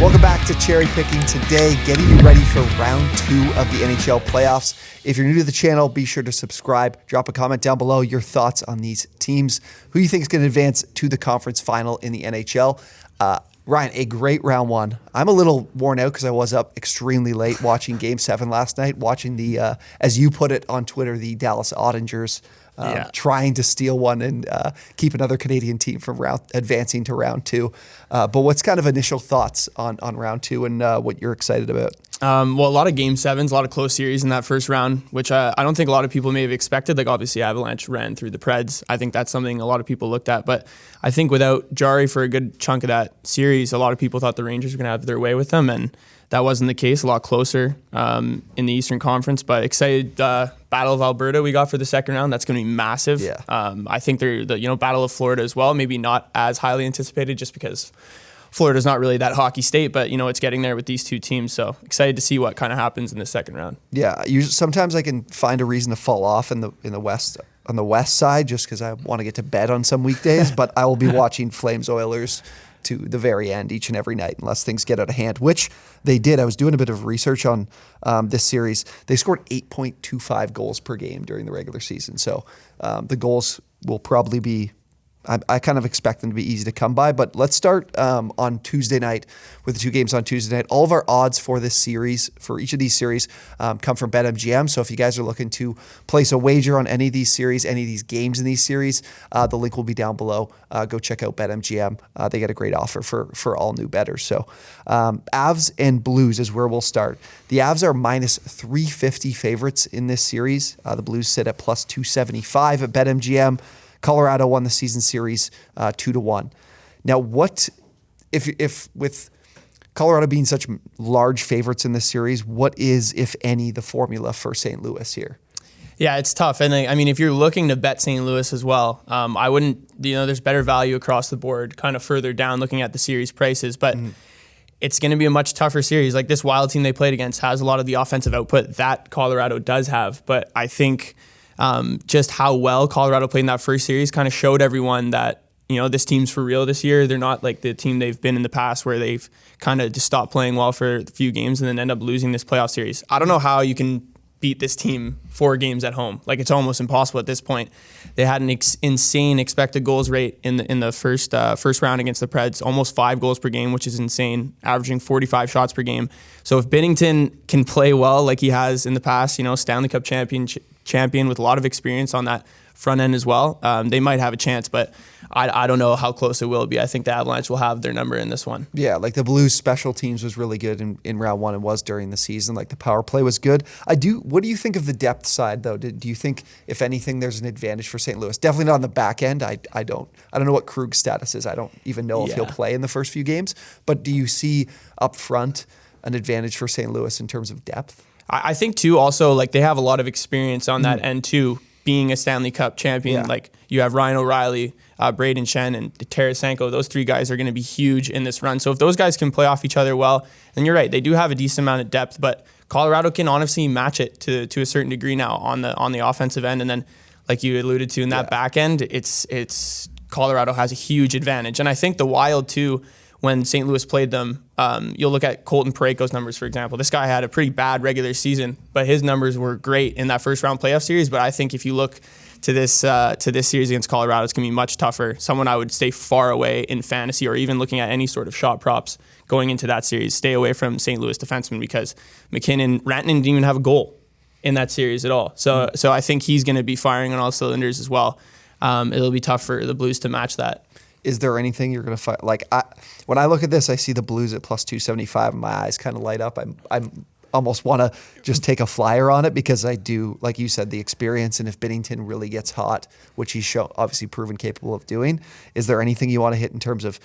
Welcome back to Cherry Picking today, getting you ready for round 2 of the NHL Playoffs. If you're new to the channel, be sure to subscribe. Drop a comment down below your thoughts on these teams. Who you think is going to advance to the conference final in the NHL? Ryan, a great round 1. I'm a little worn out because I was up extremely late watching Game 7 last night, watching the, as you put it on Twitter, the Dallas Ottangers trying to steal one and keep another Canadian team from advancing to round 2. But what's kind of initial thoughts on round 2 and what you're excited about? Well, a lot of Game 7s, a lot of close series in that first round, which I don't think a lot of people may have expected. Like, obviously, Avalanche ran through the Preds. I think that's something a lot of people looked at. But I think without Jari for a good chunk of that series, a lot of people thought the Rangers were going to have their way with them, and that wasn't the case. A lot closer in the Eastern Conference. But excited Battle of Alberta we got for the second round. That's going to be massive. Yeah. I think the Battle of Florida as well, maybe not as highly anticipated just because Florida's not really that hockey state, but it's getting there with these two teams. So excited to see what kind of happens in the second round. Yeah, sometimes I can find a reason to fall off in the West on the West side just because I want to get to bed on some weekdays. But I will be watching Flames Oilers to the very end each and every night unless things get out of hand, which they did. I was doing a bit of research on this series. They scored 8.25 goals per game during the regular season. So the goals will probably be, I kind of expect them to be easy to come by. But let's start on Tuesday night with the 2 games on Tuesday night. All of our odds for this series, for each of these series, come from BetMGM. So if you guys are looking to place a wager on any of these series, any of these games in these series, the link will be down below. Go check out BetMGM. They get a great offer for all new bettors. So Avs and Blues is where we'll start. The Avs are minus 350 favorites in this series. The Blues sit at plus 275 at BetMGM. Colorado won the season series 2-1. Now, what if with Colorado being such large favorites in this series, what is, if any, the formula for St. Louis here? Yeah, it's tough. And I mean, if you're looking to bet St. Louis as well, I wouldn't, there's better value across the board kind of further down looking at the series prices. But it's going to be a much tougher series. Like, this Wild team they played against has a lot of the offensive output that Colorado does have. But I think just how well Colorado played in that first series kind of showed everyone that, this team's for real this year. They're not like the team they've been in the past where they've kind of just stopped playing well for a few games and then end up losing this playoff series. I don't know how you can beat this team 4 games at home. Like, it's almost impossible at this point. They had an insane expected goals rate in the first round against the Preds, almost 5 goals per game, which is insane, averaging 45 shots per game. So if Binnington can play well like he has in the past, Stanley Cup champion with a lot of experience on that front end as well, they might have a chance, but I don't know how close it will be. I think the Avalanche will have their number in this one. Yeah, like the Blues special teams was really good in round 1 and was during the season. Like, the power play was good. What do you think of the depth side, though? Do you think, if anything, there's an advantage for St. Louis? Definitely not on the back end. I don't know what Krug's status is. I don't even know if he'll play in the first few games. But do you see up front an advantage for St. Louis in terms of depth? I think, too, also, like, they have a lot of experience on that end, too, being a Stanley Cup champion. Yeah. Like, you have Ryan O'Reilly, Braden Shen, and Tarasenko. Those 3 guys are going to be huge in this run. So if those guys can play off each other well, then you're right. They do have a decent amount of depth, but Colorado can honestly match it to a certain degree now on the offensive end. And then, like you alluded to, in that back end, it's Colorado has a huge advantage. And I think the Wild, too, when St. Louis played them, you'll look at Colton Parayko's numbers, for example. This guy had a pretty bad regular season, but his numbers were great in that first round playoff series. But I think if you look to this series against Colorado, it's going to be much tougher. Someone I would stay far away in fantasy, or even looking at any sort of shot props going into that series. Stay away from St. Louis defensemen, because Rantanen didn't even have a goal in that series at all. So I think he's going to be firing on all cylinders as well. It'll be tough for the Blues to match that. Is there anything you're going to find? Like, when I look at this, I see the Blues at plus 275, and my eyes kind of light up. I almost want to just take a flyer on it, because I do, like you said, the experience. And if Binnington really gets hot, which he's obviously proven capable of doing, is there anything you want to hit in terms of,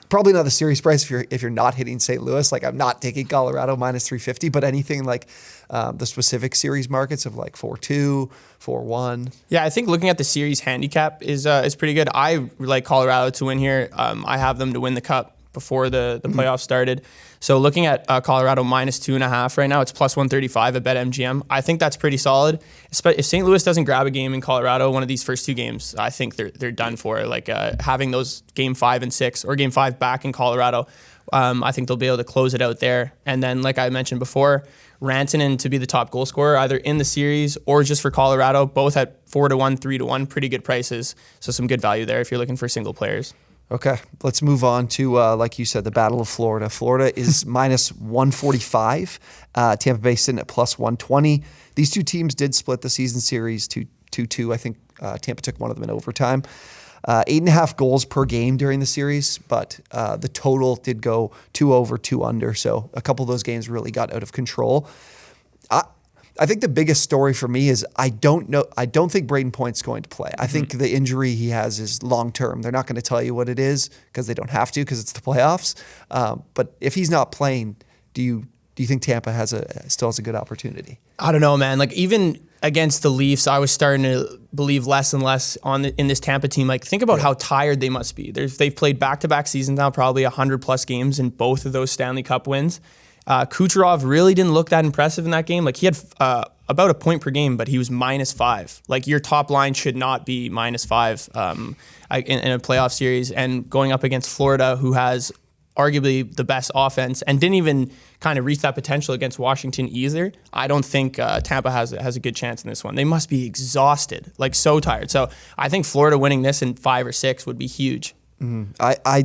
probably not the series price if you're not hitting St. Louis? Like, I'm not taking Colorado minus 350, but anything like the specific series markets of like 4-2, 4-1. Yeah, I think looking at the series handicap is pretty good. I like Colorado to win here. I have them to win the Cup before the playoffs started. So looking at Colorado minus 2.5 right now, it's plus 135 at BetMGM. I think that's pretty solid. If St. Louis doesn't grab a game in Colorado, one of these first 2 games, I think they're done for. Like having those game 5 and 6 or game 5 back in Colorado, I think they'll be able to close it out there. And then, like I mentioned before, Rantanen to be the top goal scorer, either in the series or just for Colorado, both at 4-1, 3-1, pretty good prices. So some good value there if you're looking for single players. Okay, let's move on to, like you said, the Battle of Florida. Florida is minus 145. Tampa Bay sitting at plus 120. These two teams did split the season series to 2-2. I think Tampa took one of them in overtime. 8.5 goals per game during the series, but the total did go 2 over, 2 under. So a couple of those games really got out of control. I think the biggest story for me is I don't think Braden Point's going to play. I think the injury he has is long term. They're not going to tell you what it is because they don't have to because it's the playoffs. But if he's not playing, do you think Tampa still has a good opportunity? I don't know, man. Like even against the Leafs, I was starting to believe less and less in this Tampa team. Like think about how tired they must be. They've played back-to-back seasons now, probably 100+ games in both of those Stanley Cup wins. Kucherov really didn't look that impressive in that game. Like he had about a point per game, but he was -5. Like your top line should not be -5 in a playoff series. And going up against Florida, who has arguably the best offense and didn't even kind of reach that potential against Washington either, I don't think Tampa has a good chance in this one. They must be exhausted, like so tired. So I think Florida winning this in 5 or 6 would be huge. I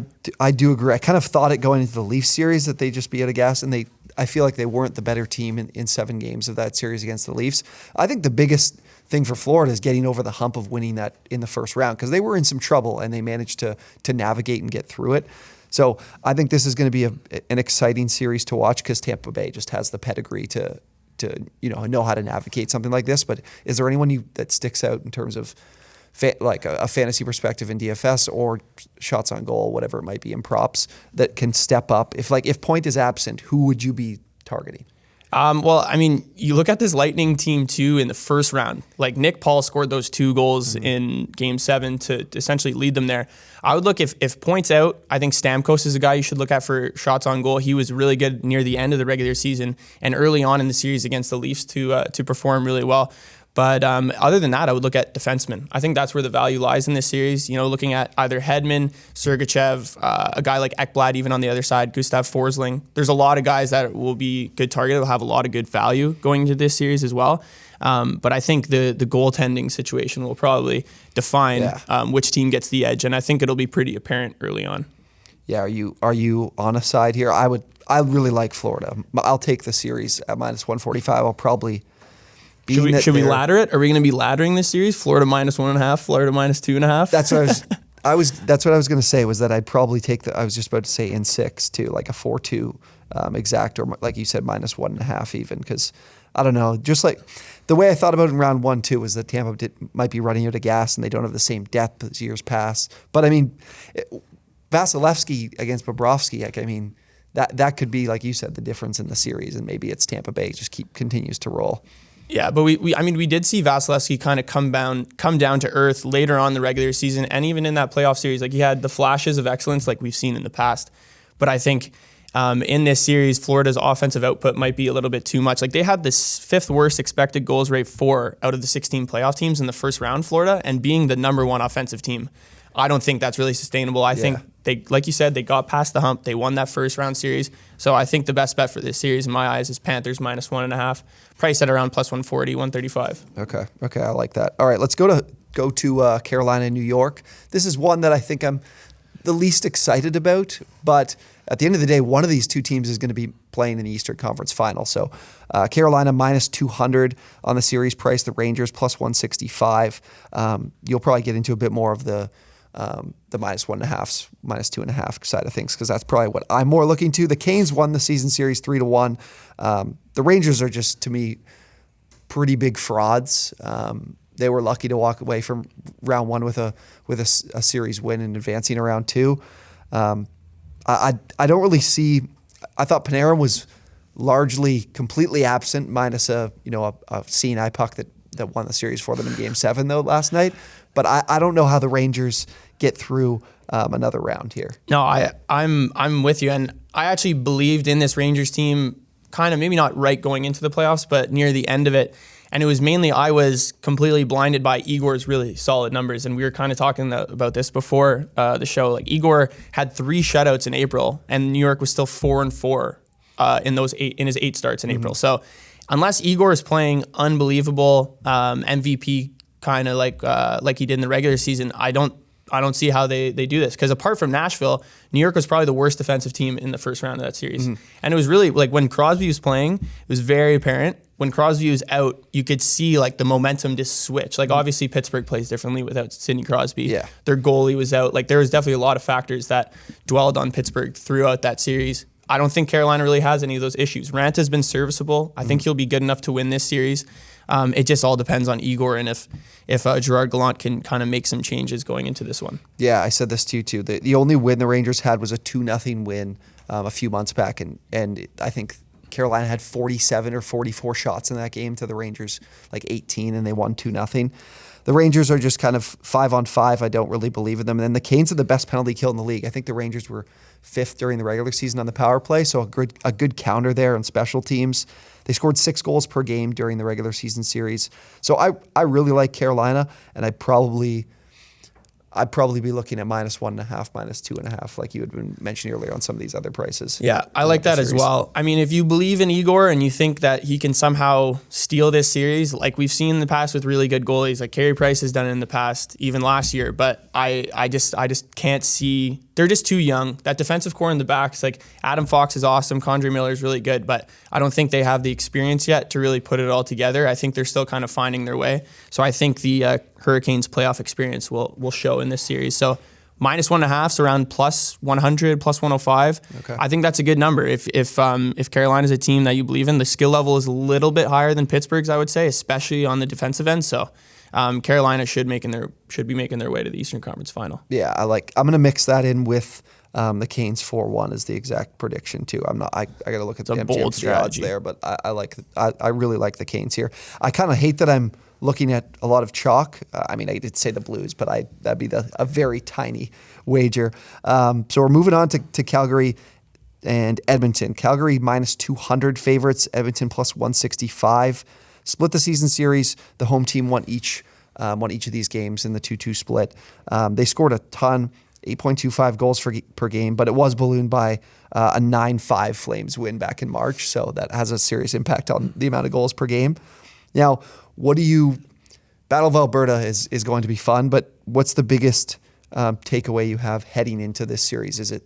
do agree. I kind of thought it going into the Leafs series that they'd just be out of gas, and I feel like they weren't the better team in 7 games of that series against the Leafs. I think the biggest thing for Florida is getting over the hump of winning that in the first round because they were in some trouble and they managed to navigate and get through it. So I think this is going to be an exciting series to watch because Tampa Bay just has the pedigree to know how to navigate something like this. But is there anyone that sticks out in terms of like a fantasy perspective in DFS or shots on goal, whatever it might be in props, that can step up? If Point is absent, who would you be targeting? Well, I mean, you look at this Lightning team too in the first round. Like Nick Paul scored those 2 goals in Game 7 to essentially lead them there. I would look if Point's out. I think Stamkos is a guy you should look at for shots on goal. He was really good near the end of the regular season and early on in the series against the Leafs to perform really well. But other than that, I would look at defensemen. I think that's where the value lies in this series. Looking at either Hedman, Sergachev, a guy like Ekblad, even on the other side, Gustav Forsling. There's a lot of guys that will be good target. Will have a lot of good value going into this series as well. But I think the goaltending situation will probably define which team gets the edge, and I think it'll be pretty apparent early on. Yeah, are you on a side here? I really like Florida. I'll take the series at minus 145. I'll probably. Should we ladder it? Are we going to be laddering this series? Florida minus 1.5, Florida minus 2.5. That's what That's what I was going to say. Was that I'd probably take I was just about to say in 6 too, like a 4-2 exact, or like you said, minus 1.5 even. Because I don't know, just like the way I thought about it in round 1 too was that Tampa might be running out of gas and they don't have the same depth as years past. But I mean, Vasilevsky against Bobrovsky, I mean. That could be, like you said, the difference in the series, and maybe it's Tampa Bay just continues to roll. Yeah, but we did see Vasilevsky kind of come down to earth later on in the regular season, and even in that playoff series, like he had the flashes of excellence like we've seen in the past. But I think in this series, Florida's offensive output might be a little bit too much. Like they had this 5th worst expected goals rate 4 out of the 16 playoff teams in the first round, Florida, and being the number 1 offensive team. I don't think that's really sustainable. I think they, like you said, they got past the hump. They won that first round series. So I think the best bet for this series in my eyes is Panthers minus 1.5, price at around plus 140, 135. Okay, I like that. All right, let's go to Carolina and New York. This is one that I think I'm the least excited about, but at the end of the day, one of these two teams is going to be playing in the Eastern Conference Final. So Carolina minus 200 on the series price, the Rangers plus 165. You'll probably get into a bit more of the minus 1.5, minus 2.5 side of things, because that's probably what I'm more looking to. The Canes won the season series 3-1. The Rangers are just, to me, pretty big frauds. They were lucky to walk away from round 1 with a series win and advancing to round 2. I don't really see. I thought Panarin was largely completely absent, minus a seeing eye puck that won the series for them in Game 7 though last night. But I don't know how the Rangers get through another round here. No, I'm with you, and I actually believed in this Rangers team, kind of maybe not right going into the playoffs, but near the end of it. And it was mainly I was completely blinded by Igor's really solid numbers, and we were kind of talking about this before the show. Like Igor had 3 shutouts in April, and New York was still 4-4 in his 8 starts in April. So unless Igor is playing unbelievable MVP kind of like he did in the regular season, I don't see how they do this. Because apart from Nashville, New York was probably the worst defensive team in the first round of that series. And it was really, like, when Crosby was playing, it was very apparent. When Crosby was out, you could see, like, the momentum just switch. Like, obviously, Pittsburgh plays differently without Sidney Crosby. Yeah. Their goalie was out. Like, there was definitely a lot of factors that dwelled on Pittsburgh throughout that series. I don't think Carolina really has any of those issues. Rant has been serviceable. I think he'll be good enough to win this series. It just all depends on Igor and if Gerard Gallant can kind of make some changes going into this one. Yeah, I said this to you too. The only win the Rangers had was a 2-0 win a few months back, and I think Carolina had 47 or 44 shots in that game to the Rangers, like 18, and they won 2-0. The Rangers are just kind of 5-on-5. I don't really believe in them. And then the Canes are the best penalty kill in the league. I think the Rangers were 5th during the regular season on the power play, so a good counter there on special teams. They scored 6 goals per game during the regular season series. So I really like Carolina, and I'd probably be looking at -1.5, -2.5, like you had been mentioning earlier on some of these other prices. Yeah, I like that as well. I mean, if you believe in Igor and you think that he can somehow steal this series, like we've seen in the past with really good goalies, like Carey Price has done it in the past, even last year. But I just can't see. They're just too young. That defensive core in the back is like Adam Fox is awesome, Condrey Miller is really good, but I don't think they have the experience yet to really put it all together. I think they're still kind of finding their way. So I think the Hurricanes playoff experience will show in this series. So -1.5, so around +100, +105. Okay. I think that's a good number. If Carolina's a team that you believe in, the skill level is a little bit higher than Pittsburgh's, I would say, especially on the defensive end. So Carolina should be making their way to the Eastern Conference Final. Yeah, I'm going to mix that in with the Canes 4-1 is the exact prediction too. I got to look at the a bold strategy there, but I really like the Canes here. I kind of hate that I'm looking at a lot of chalk. I mean, I did say the Blues, but that'd be a very tiny wager. So we're moving on to Calgary and Edmonton. Calgary -200 favorites, Edmonton +165. Split the season series. The home team won each of these games in the 2-2 split. They scored a ton, 8.25 goals per game, but it was ballooned by a 9-5 Flames win back in March, so that has a serious impact on the amount of goals per game. Now, Battle of Alberta is going to be fun, but what's the biggest takeaway you have heading into this series? Is it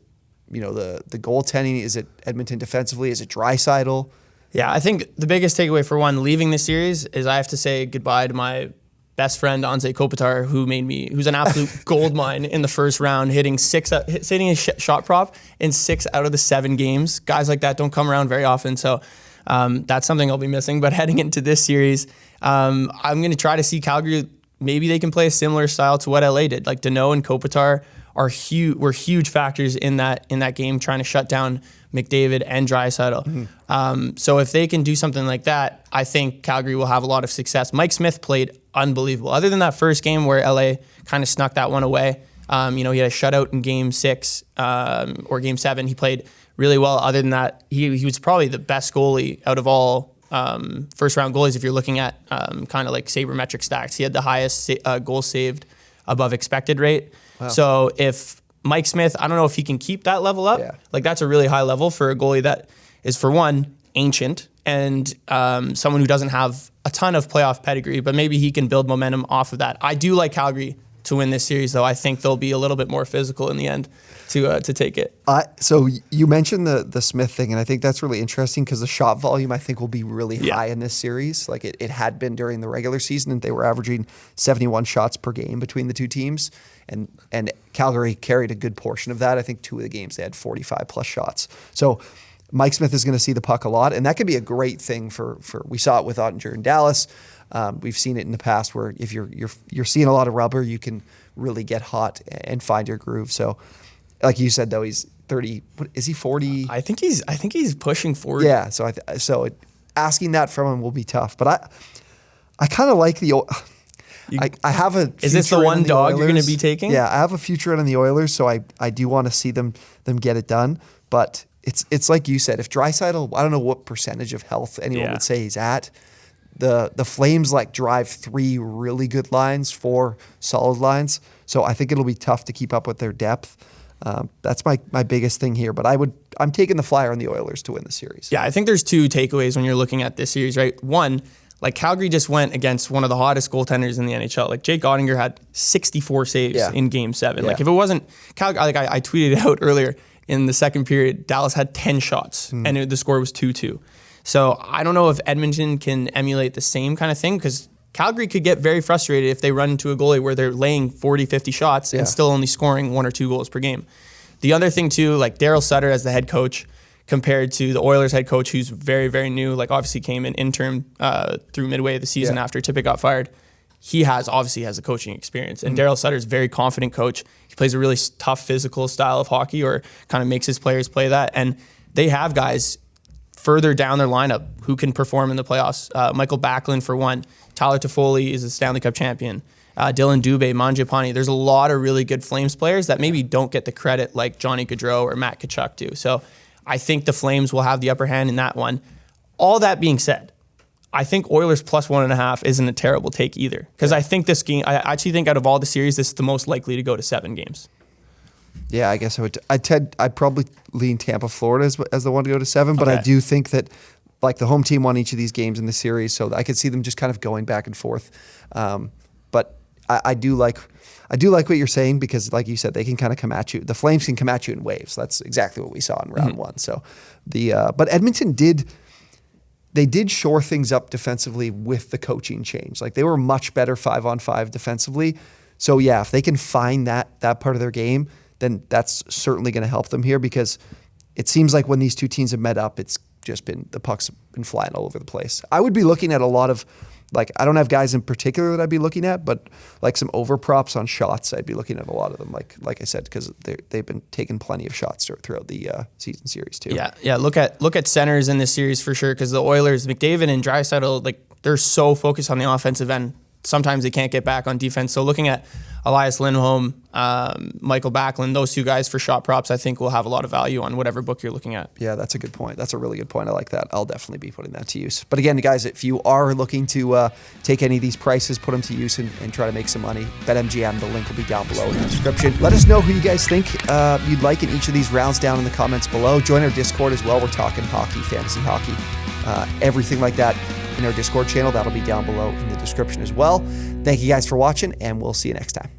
the goaltending? Is it Edmonton defensively? Is it Draisaitl? Yeah, I think the biggest takeaway for one leaving this series is I have to say goodbye to my best friend Anze Kopitar, who's an absolute gold mine in the first round, hitting a shot prop in 6 out of the 7 games. Guys like that don't come around very often, so that's something I'll be missing. But heading into this series, I'm going to try to see Calgary. Maybe they can play a similar style to what LA did. Like Danault and Kopitar were huge factors in that game, trying to shut down McDavid and Draisaitl. So if they can do something like that, I think Calgary will have a lot of success. Mike Smith played unbelievable. Other than that first game where LA kind of snuck that one away, he had a shutout in Game 6 or Game 7. He played really well. Other than that, he was probably the best goalie out of all first round goalies. If you're looking at kind of like sabermetric stats, he had the highest goals saved above expected rate. Wow. So if Mike Smith, I don't know if he can keep that level up. Yeah. Like that's a really high level for a goalie that is, for one, ancient and someone who doesn't have a ton of playoff pedigree, but maybe he can build momentum off of that. I do like Calgary to win this series, though. I think they'll be a little bit more physical in the end to take it. So you mentioned the Smith thing, and I think that's really interesting because the shot volume, I think, will be really high in this series. Like it had been during the regular season, and they were averaging 71 shots per game between the two teams, and Calgary carried a good portion of that. I think 2 of the games they had 45 plus shots. So Mike Smith is going to see the puck a lot, and that could be a great thing for we saw it with Ottinger in Dallas. We've seen it in the past where if you're seeing a lot of rubber, you can really get hot and find your groove. So, like you said, though, he's 30. What is he? 40? I think he's pushing 40. Yeah. So asking that from him will be tough. But I kind of like I have a. Is this the one dog you're going to be taking? Yeah, I have a future in on the Oilers, so I do want to see them get it done. But it's like you said, if Draisaitl, I don't know what percentage of health anyone would say he's at. The Flames drive 3 really good lines, 4 solid lines. So I think it'll be tough to keep up with their depth. That's my biggest thing here. But I'm taking the flyer on the Oilers to win the series. Yeah, I think there's 2 takeaways when you're looking at this series, right? One, Calgary just went against one of the hottest goaltenders in the NHL. Jake Ottinger had 64 saves in Game 7. If it wasn't Calgary, I tweeted out earlier in the second period, Dallas had 10 shots and the score was 2-2. So I don't know if Edmonton can emulate the same kind of thing, because Calgary could get very frustrated if they run into a goalie where they're laying 40, 50 shots and still only scoring 1 or 2 goals per game. The other thing too, Daryl Sutter as the head coach compared to the Oilers head coach, who's very, very new, obviously came in interim through midway of the season after Tippett got fired. He obviously has the coaching experience. And Daryl Sutter is a very confident coach. He plays a really tough physical style of hockey, or kind of makes his players play that. And they have guys further down their lineup who can perform in the playoffs. Michael Backlund, for one. Tyler Toffoli is a Stanley Cup champion. Dylan Dubé, Mangiapane. There's a lot of really good Flames players that maybe don't get the credit like Johnny Gaudreau or Matt Tkachuk do. So I think the Flames will have the upper hand in that one. All that being said, I think Oilers plus 1.5 isn't a terrible take either. Because I think this game, I actually think out of all the series, this is the most likely to go to 7 games. Yeah, I guess I would. I'd probably lean Tampa, Florida as the one to go to 7, but I do think that the home team won each of these games in the series, so I could see them just kind of going back and forth. But I do like what you're saying, because, like you said, they can kind of come at you. The Flames can come at you in waves. That's exactly what we saw in round 1. So but Edmonton did shore things up defensively with the coaching change. They were much better 5-on-5 defensively. So yeah, if they can find that part of their game, then that's certainly going to help them here, because it seems like when these two teams have met up, it's just been, the puck's been flying all over the place. I would be looking at a lot of, I don't have guys in particular that I'd be looking at, but some over props on shots, I'd be looking at a lot of them, like I said, because they've been taking plenty of shots throughout the season series too. Yeah. Look at centers in this series for sure, because the Oilers, McDavid and Draisaitl, they're so focused on the offensive end. Sometimes they can't get back on defense. So looking at Elias Lindholm, Michael Backlund, those 2 guys for shot props, I think will have a lot of value on whatever book you're looking at. Yeah, that's a good point. That's a really good point. I like that. I'll definitely be putting that to use. But again, guys, if you are looking to take any of these prices, put them to use and try to make some money, BetMGM, the link will be down below in the description. Let us know who you guys think you'd like in each of these rounds down in the comments below. Join our Discord as well. We're talking hockey, fantasy hockey, everything like that in our Discord channel. That'll be down below in the description as well. Thank you guys for watching, and we'll see you next time.